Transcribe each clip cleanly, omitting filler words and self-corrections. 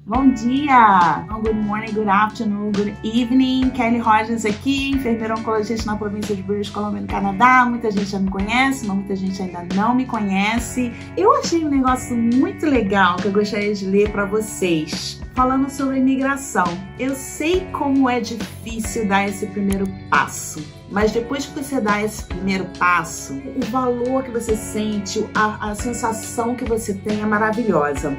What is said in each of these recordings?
Bom dia! Good morning, good afternoon, good evening. Kelly Rogers aqui, enfermeira oncologista na província de British Columbia, no Canadá. Muita gente já me conhece, mas muita gente ainda não me conhece. Eu achei um negócio muito legal que eu gostaria de ler para vocês, falando sobre a imigração. Eu sei como é difícil dar esse primeiro passo, mas depois que você dá esse primeiro passo, o valor que você sente, a sensação que você tem é maravilhosa.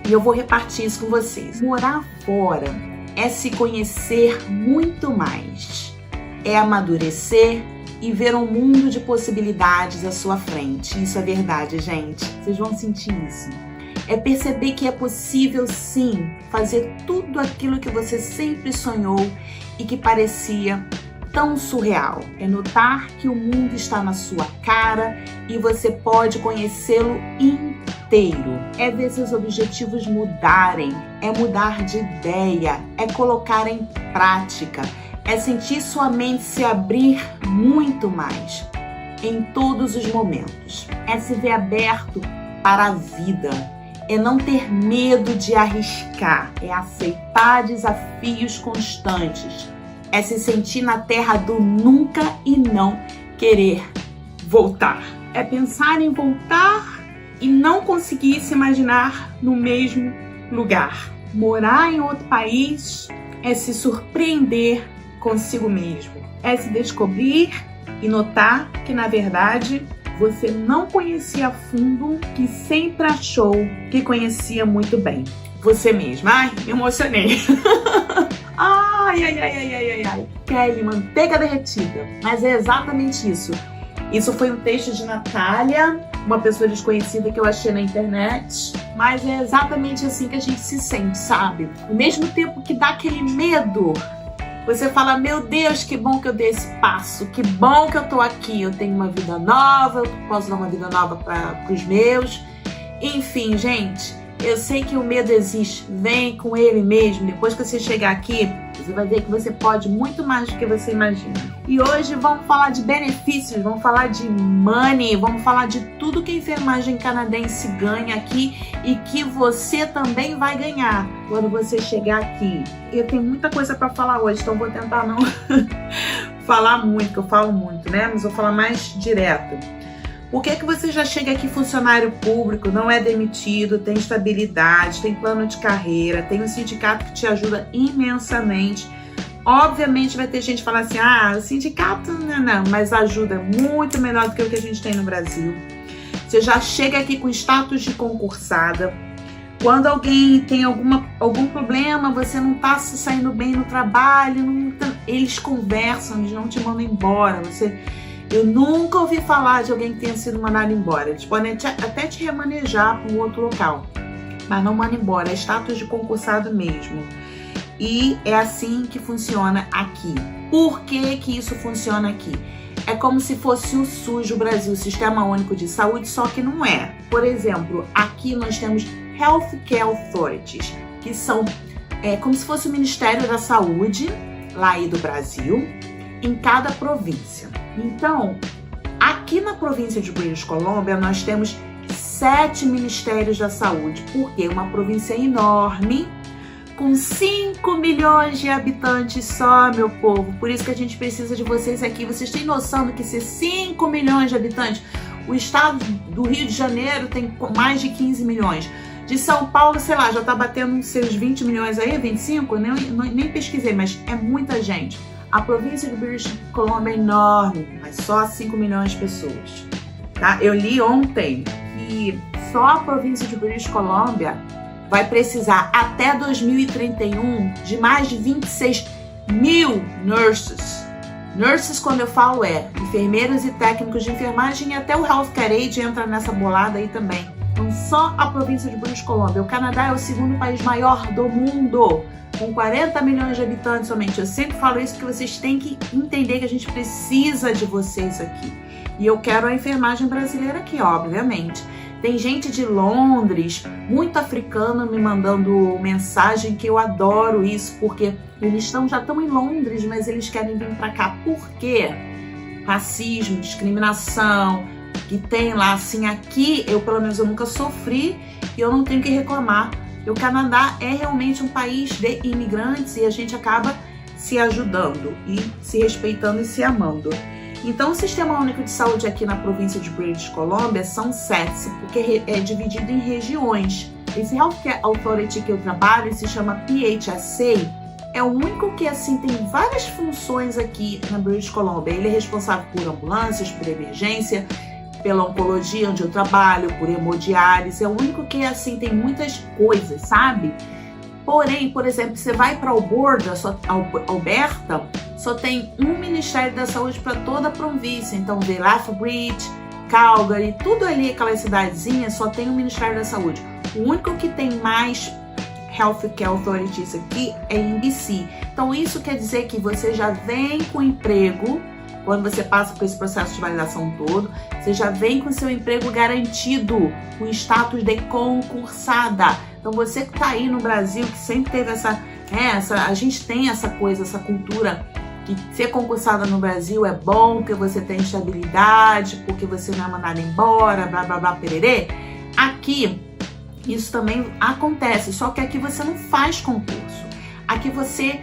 E eu vou repartir isso com vocês. Morar fora é se conhecer muito mais, é amadurecer e ver um mundo de possibilidades à sua frente. Isso é verdade, gente. Vocês vão sentir isso. É perceber que é possível, sim, fazer tudo aquilo que você sempre sonhou e que parecia tão surreal. É notar que o mundo está na sua cara e você pode conhecê-lo inteiro. É ver seus objetivos mudarem, é mudar de ideia, é colocar em prática, é sentir sua mente se abrir muito mais em todos os momentos. É se ver aberto para a vida, é não ter medo de arriscar, é aceitar desafios constantes, é se sentir na terra do nunca e não querer voltar. É pensar em voltar e não conseguir se imaginar no mesmo lugar. Morar em outro país é se surpreender consigo mesmo. É se descobrir e notar que, na verdade, você não conhecia a fundo que sempre achou que conhecia muito bem. Você mesma. Ai, me emocionei. Ai. Kelly, manteiga derretida. Mas é exatamente isso. Isso foi um texto de Natália, uma pessoa desconhecida que eu achei na internet. Mas é exatamente assim que a gente se sente, sabe? Ao mesmo tempo que dá aquele medo, você fala, meu Deus, que bom que eu dei esse passo. Que bom que eu tô aqui. Eu tenho uma vida nova, eu posso dar uma vida nova para os meus. Enfim, gente, eu sei que o medo existe, vem com ele mesmo. Depois que você chegar aqui, você vai ver que você pode muito mais do que você imagina. E hoje vamos falar de benefícios, vamos falar de money, vamos falar de tudo que a enfermagem canadense ganha aqui e que você também vai ganhar quando você chegar aqui. Eu tenho muita coisa para falar hoje, então vou tentar não falar muito, que eu falo muito, né? Mas vou falar mais direto. Por que você já chega aqui funcionário público, não é demitido, tem estabilidade, tem plano de carreira, tem um sindicato que te ajuda imensamente? Obviamente vai ter gente falando assim, o sindicato não, mas ajuda muito melhor do que o que a gente tem no Brasil. Você já chega aqui com status de concursada. Quando alguém tem algum problema, você não está se saindo bem no trabalho, eles conversam, eles não te mandam embora. Eu nunca ouvi falar de alguém que tenha sido mandado embora. Eles podem até te remanejar para um outro local, mas não mandam embora. É status de concursado mesmo. E é assim que funciona aqui. Por que que isso funciona aqui? É como se fosse o SUS, o Brasil, Sistema Único de Saúde, só que não é. Por exemplo, aqui nós temos Healthcare Authorities, que são como se fosse o Ministério da Saúde, lá aí do Brasil, em cada província. Então, aqui na província de British Columbia, nós temos 7 ministérios da saúde, porque é uma província enorme, com 5 milhões de habitantes só, meu povo. Por isso que a gente precisa de vocês aqui. Vocês têm noção do que ser 5 milhões de habitantes? O estado do Rio de Janeiro tem mais de 15 milhões. De São Paulo, sei lá, já tá batendo uns seus 20 milhões aí, 25? Nem pesquisei, mas é muita gente. A província de British Columbia é enorme, mas só 5 milhões de pessoas, tá? Eu li ontem que só a província de British Columbia vai precisar até 2031 de mais de 26 mil nurses. Nurses, quando eu falo, enfermeiros e técnicos de enfermagem, e até o Healthcare Aid entra nessa bolada aí também. Então, só a província de British Columbia. O Canadá é o segundo país maior do mundo, com 40 milhões de habitantes somente. Eu sempre falo isso porque vocês têm que entender que a gente precisa de vocês aqui. E eu quero a enfermagem brasileira aqui, obviamente. Tem gente de Londres, muito africano, me mandando mensagem, que eu adoro isso, porque eles já estão em Londres, mas eles querem vir para cá. Por quê? Racismo, discriminação, que tem lá, assim, aqui, pelo menos eu nunca sofri e eu não tenho que reclamar O Canadá é realmente um país de imigrantes e a gente acaba se ajudando e se respeitando e se amando. Então, o Sistema Único de Saúde aqui na província de British Columbia são 7, porque é dividido em regiões. Esse Healthcare Authority que eu trabalho se chama PHSA, é o único que assim tem várias funções aqui na British Columbia. Ele é responsável por ambulâncias, por emergência, pela oncologia onde eu trabalho, por hemodiálise. É o único que assim tem muitas coisas, sabe? Porém, por exemplo, você vai para Alberta, só tem um Ministério da Saúde para toda a província. Então, vê Lethbridge, Calgary, tudo ali, aquelas cidadezinhas, só tem um Ministério da Saúde. O único que tem mais Healthcare Authorities aqui é em BC. Então, isso quer dizer que você já vem com emprego, quando você passa por esse processo de validação todo, você já vem com seu emprego garantido, com status de concursada. Então, você que está aí no Brasil, que sempre teve a gente tem essa coisa, essa cultura que ser concursada no Brasil é bom, porque você tem estabilidade, porque você não é mandado embora, blá, blá, blá, pererê. Aqui, isso também acontece, só que aqui você não faz concurso. Aqui você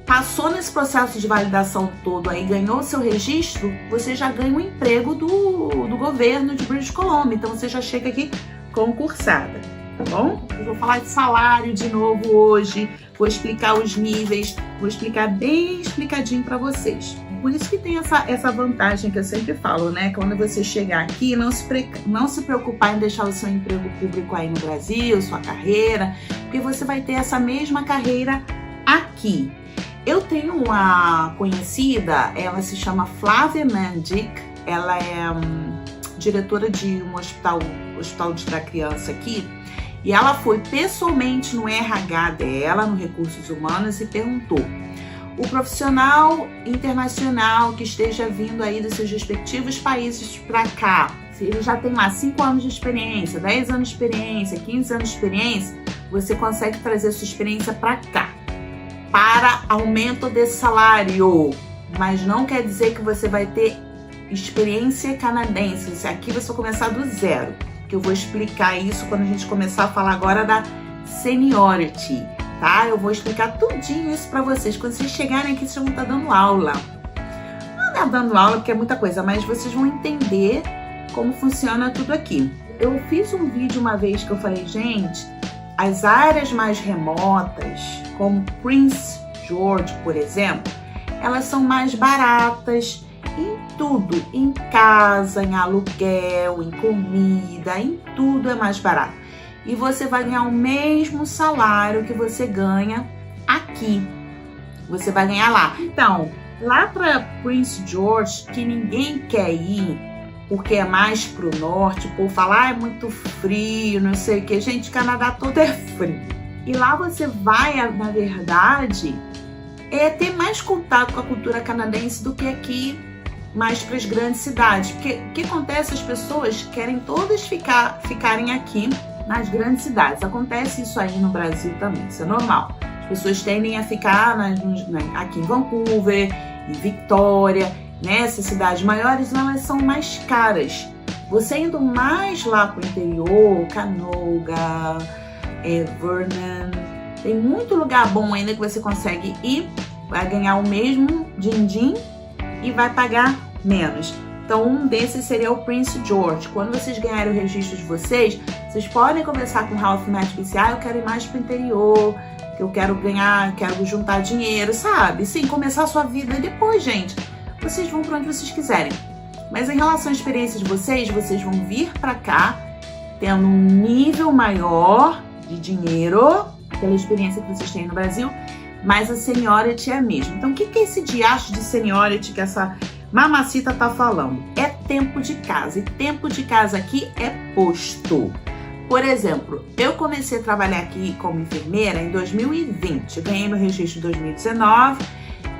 passou nesse processo de validação todo aí, ganhou seu registro, você já ganha um emprego do governo de British Columbia. Então, você já chega aqui concursada. Tá bom? Eu vou falar de salário de novo hoje, vou explicar os níveis, vou explicar bem explicadinho para vocês. Por isso que tem essa vantagem que eu sempre falo, né? Quando você chegar aqui, não se preocupar em deixar o seu emprego público aí no Brasil, sua carreira, porque você vai ter essa mesma carreira aqui. Eu tenho uma conhecida, ela se chama Flávia Mendick, ela é diretora de um hospital da criança aqui. E ela foi pessoalmente no RH dela, no Recursos Humanos, e perguntou: o profissional internacional que esteja vindo aí dos seus respectivos países para cá, se ele já tem lá 5 anos de experiência, 10 anos de experiência, 15 anos de experiência, você consegue trazer sua experiência para cá, para aumento desse salário. Mas não quer dizer que você vai ter experiência canadense. Aqui você vai começar do zero. Que eu vou explicar isso quando a gente começar a falar agora da seniority, tá? Eu vou explicar tudinho isso pra vocês. Quando vocês chegarem aqui, vocês vão estar dando aula. Não é dando aula porque é muita coisa, mas vocês vão entender como funciona tudo aqui. Eu fiz um vídeo uma vez que eu falei, gente, as áreas mais remotas, como Prince George, por exemplo, elas são mais baratas, em tudo, em casa, em aluguel, em comida, em tudo é mais barato. E você vai ganhar o mesmo salário que você ganha aqui. Você vai ganhar lá. Então, lá para Prince George, que ninguém quer ir, porque é mais pro norte, o povo fala, é muito frio, não sei o que. Gente, o Canadá todo é frio. E lá você vai, na verdade, ter mais contato com a cultura canadense do que aqui, mais para as grandes cidades. Porque o que acontece? As pessoas querem todas ficarem aqui nas grandes cidades. Acontece isso aí no Brasil também, isso é normal. As pessoas tendem a ficar aqui em Vancouver, em Victoria, nessas cidades maiores, elas são mais caras. Você indo mais lá para o interior, Canoga, Vernon, tem muito lugar bom ainda que você consegue ir, vai ganhar o mesmo din-din e vai pagar menos. Então, um desses seria o Prince George. Quando vocês ganharem o registro de vocês podem conversar com o Health Match BC. Eu quero ir mais pro interior, que eu quero juntar dinheiro, sabe? Sim, começar a sua vida. E depois, gente, vocês vão para onde vocês quiserem. Mas em relação à experiência de vocês vão vir para cá tendo um nível maior de dinheiro, pela experiência que vocês têm no Brasil, mas a seniority é a mesma. Então, o que é esse diacho de seniority que essa mamacita tá falando? É tempo de casa. E tempo de casa aqui é posto. Por exemplo, eu comecei a trabalhar aqui como enfermeira em 2020. Eu ganhei meu registro em 2019.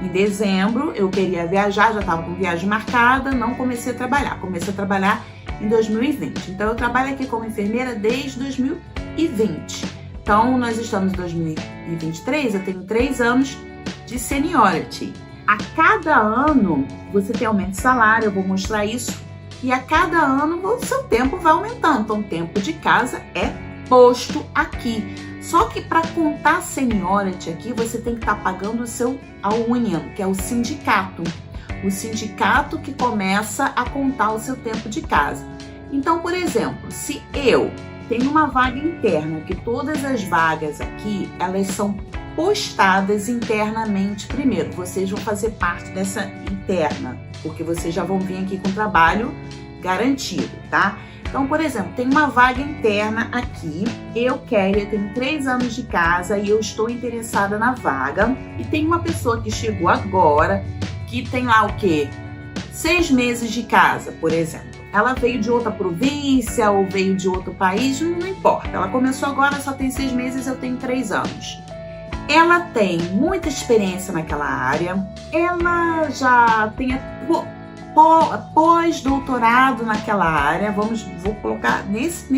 Em dezembro, eu queria viajar, já estava com viagem marcada, não comecei a trabalhar. Comecei a trabalhar em 2020. Então, eu trabalho aqui como enfermeira desde 2020. Então, nós estamos em 2023, eu tenho 3 anos de seniority. A cada ano, você tem aumento de salário, eu vou mostrar isso. E a cada ano, o seu tempo vai aumentando. Então, o tempo de casa é posto aqui. Só que para contar seniority aqui, você tem que estar pagando o seu union, que é o sindicato. O sindicato que começa a contar o seu tempo de casa. Então, por exemplo, se eu tenho uma vaga interna, que todas as vagas aqui, elas são postadas internamente primeiro. Vocês vão fazer parte dessa interna, porque vocês já vão vir aqui com trabalho garantido, tá? Então, por exemplo, tem uma vaga interna aqui, eu tenho 3 anos de casa e eu estou interessada na vaga, e tem uma pessoa que chegou agora, que tem lá o quê? 6 meses de casa, por exemplo. Ela veio de outra província ou veio de outro país, não importa. Ela começou agora, só tem 6 meses, eu tenho 3 anos. Ela tem muita experiência naquela área, ela já tem pós-doutorado naquela área, vou colocar nesse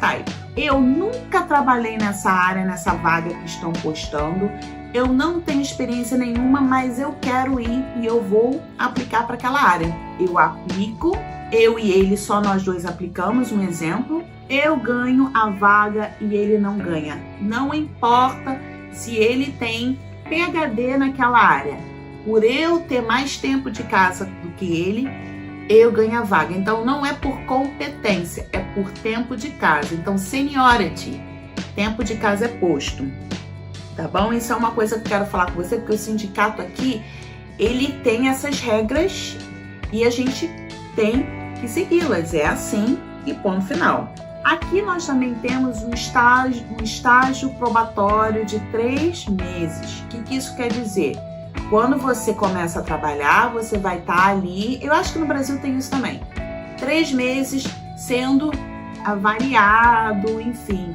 type. Eu nunca trabalhei nessa área, nessa vaga que estão postando, eu não tenho experiência nenhuma, mas eu quero ir e eu vou aplicar para aquela área. Eu aplico, eu e ele, só nós dois aplicamos, um exemplo, eu ganho a vaga e ele não ganha. Não importa se ele tem PhD naquela área. Por eu ter mais tempo de casa do que ele, eu ganho a vaga. Então, não é por competência, é por tempo de casa. Então, seniority, tempo de casa é posto. Tá bom? Isso é uma coisa que eu quero falar com você, porque o sindicato aqui, ele tem essas regras e a gente tem que segui-las. É assim e ponto final. Aqui nós também temos um estágio probatório de 3 meses. O que isso quer dizer? Quando você começa a trabalhar, você vai estar ali, eu acho que no Brasil tem isso também, 3 meses sendo avaliado, enfim.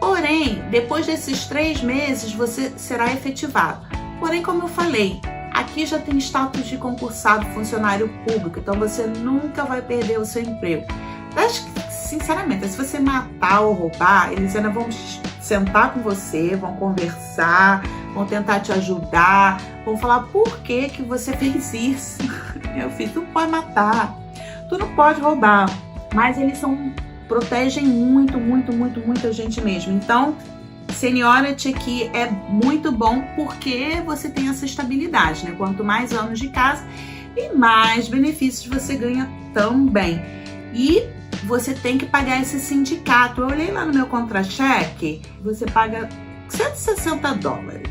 Porém, depois desses 3 meses, você será efetivado. Porém, como eu falei, aqui já tem status de concursado, funcionário público, então você nunca vai perder o seu emprego. Acho que, sinceramente, se você matar ou roubar, eles ainda vão sentar com você, vão conversar, vão tentar te ajudar, vão falar por que você fez isso. Meu filho, tu não pode matar, tu não pode roubar, mas eles protegem muita gente mesmo. Então, seniority aqui é muito bom porque você tem essa estabilidade, né? Quanto mais anos de casa e mais benefícios você ganha também. E você tem que pagar esse sindicato. Eu olhei lá no meu contra-cheque, você paga $160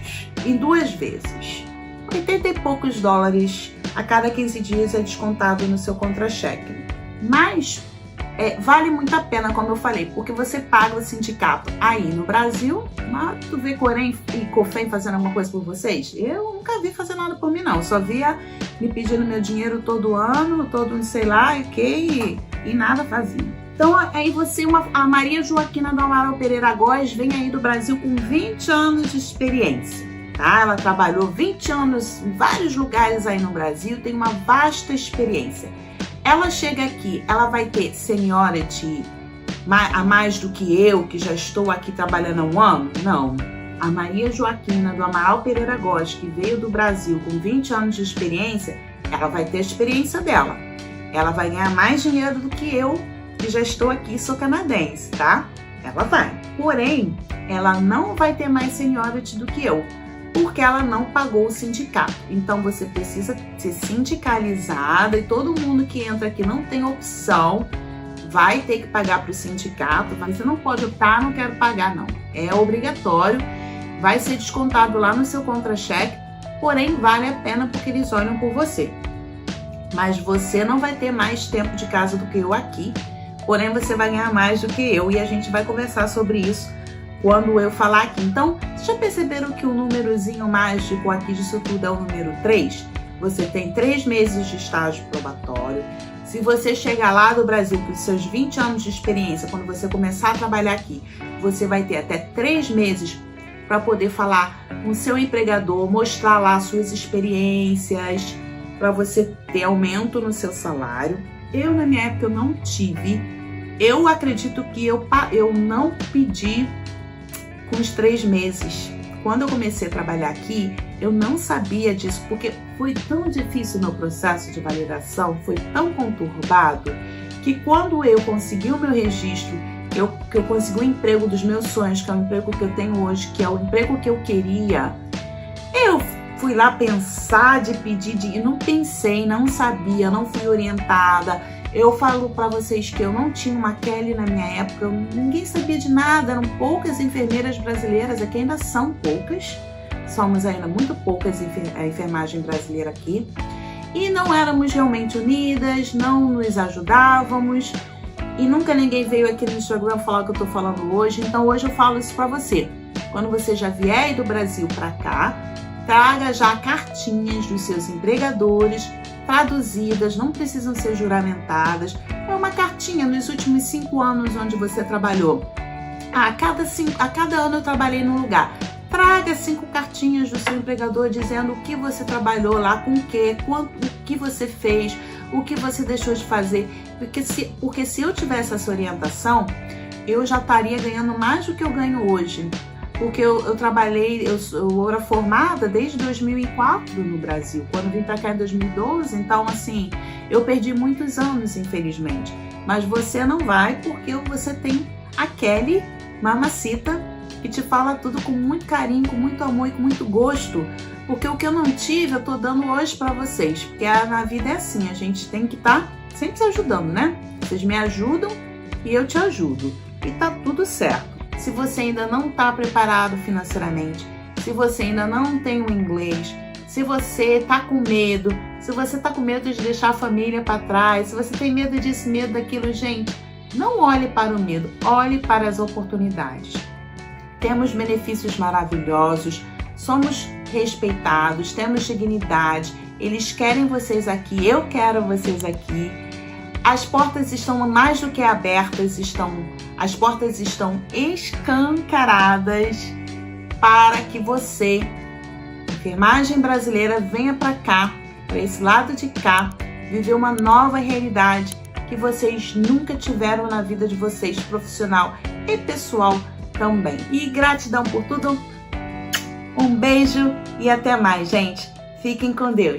em 2 vezes. 80 e poucos dólares a cada 15 dias é descontado no seu contra-cheque. Mas vale muito a pena, como eu falei, porque você paga o sindicato aí no Brasil, mas tu vê Corém e Cofem fazendo alguma coisa por vocês? Eu nunca vi fazer nada por mim, não. Só via me pedindo meu dinheiro todo ano, todo sei lá, e nada fazia. Então, aí a Maria Joaquina do Amaral Pereira Góes vem aí do Brasil com 20 anos de experiência, tá? Ela trabalhou 20 anos em vários lugares aí no Brasil, tem uma vasta experiência. Ela chega aqui, ela vai ter seniority a mais do que eu, que já estou aqui trabalhando há 1 ano? Não. A Maria Joaquina do Amaral Pereira Góes, que veio do Brasil com 20 anos de experiência, ela vai ter a experiência dela. Ela vai ganhar mais dinheiro do que eu, que já estou aqui, sou canadense, tá? Ela vai. Porém, ela não vai ter mais seniority do que eu, porque ela não pagou o sindicato. Então, você precisa ser sindicalizada e todo mundo que entra aqui não tem opção, vai ter que pagar para o sindicato. Você não pode optar, não quero pagar, não. É obrigatório, vai ser descontado lá no seu contra-cheque, porém, vale a pena porque eles olham por você. Mas você não vai ter mais tempo de casa do que eu aqui, porém você vai ganhar mais do que eu e a gente vai conversar sobre isso quando eu falar aqui. Então, vocês já perceberam que o númerozinho mágico aqui disso tudo é o número 3? Você tem 3 meses de estágio probatório. Se você chegar lá do Brasil com seus 20 anos de experiência, quando você começar a trabalhar aqui, você vai ter até 3 meses para poder falar com o seu empregador, mostrar lá suas experiências, para você ter aumento no seu salário. Eu, na minha época, eu não tive. Eu acredito que eu não pedi com os 3 meses. Quando eu comecei a trabalhar aqui, eu não sabia disso, porque foi tão difícil o meu processo de validação, foi tão conturbado, que quando eu consegui o meu registro que eu consegui o emprego dos meus sonhos, que é o emprego que eu tenho hoje, que é o emprego que eu queria, eu fui lá pensar de pedir e não pensei, não sabia, não fui orientada. Eu falo para vocês que eu não tinha uma Kelly na minha época, ninguém sabia de nada, eram poucas enfermeiras brasileiras, aqui ainda são poucas, somos ainda muito poucas a enfermagem brasileira aqui, e não éramos realmente unidas, não nos ajudávamos, e nunca ninguém veio aqui no Instagram falar o que eu tô falando hoje, então hoje eu falo isso para você. Quando você já vier do Brasil para cá, traga já cartinhas dos seus empregadores, traduzidas, não precisam ser juramentadas. É uma cartinha nos últimos 5 anos onde você trabalhou. A cada ano eu trabalhei num lugar. Traga 5 cartinhas do seu empregador dizendo o que você trabalhou lá, com o que você fez, o que você deixou de fazer. Porque se eu tivesse essa orientação, eu já estaria ganhando mais do que eu ganho hoje. Porque eu trabalhei, eu era formada desde 2004 no Brasil, quando vim para cá em 2012, então assim, eu perdi muitos anos, infelizmente. Mas você não vai, porque você tem a Kelly Mamacita, que te fala tudo com muito carinho, com muito amor e com muito gosto, porque o que eu não tive, eu tô dando hoje para vocês, porque na vida é assim, a gente tem que estar sempre se ajudando, né? Vocês me ajudam e eu te ajudo, e tá tudo certo. Se você ainda não está preparado financeiramente, se você ainda não tem o inglês, se você está com medo, se você está com medo de deixar a família para trás, se você tem medo disso, medo daquilo, gente, não olhe para o medo, olhe para as oportunidades. Temos benefícios maravilhosos, somos respeitados, temos dignidade, eles querem vocês aqui, eu quero vocês aqui. As portas estão mais do que abertas, as portas estão escancaradas para que você, enfermagem brasileira, venha para cá, para esse lado de cá, viver uma nova realidade que vocês nunca tiveram na vida de vocês, profissional e pessoal também. E gratidão por tudo, um beijo e até mais, gente. Fiquem com Deus.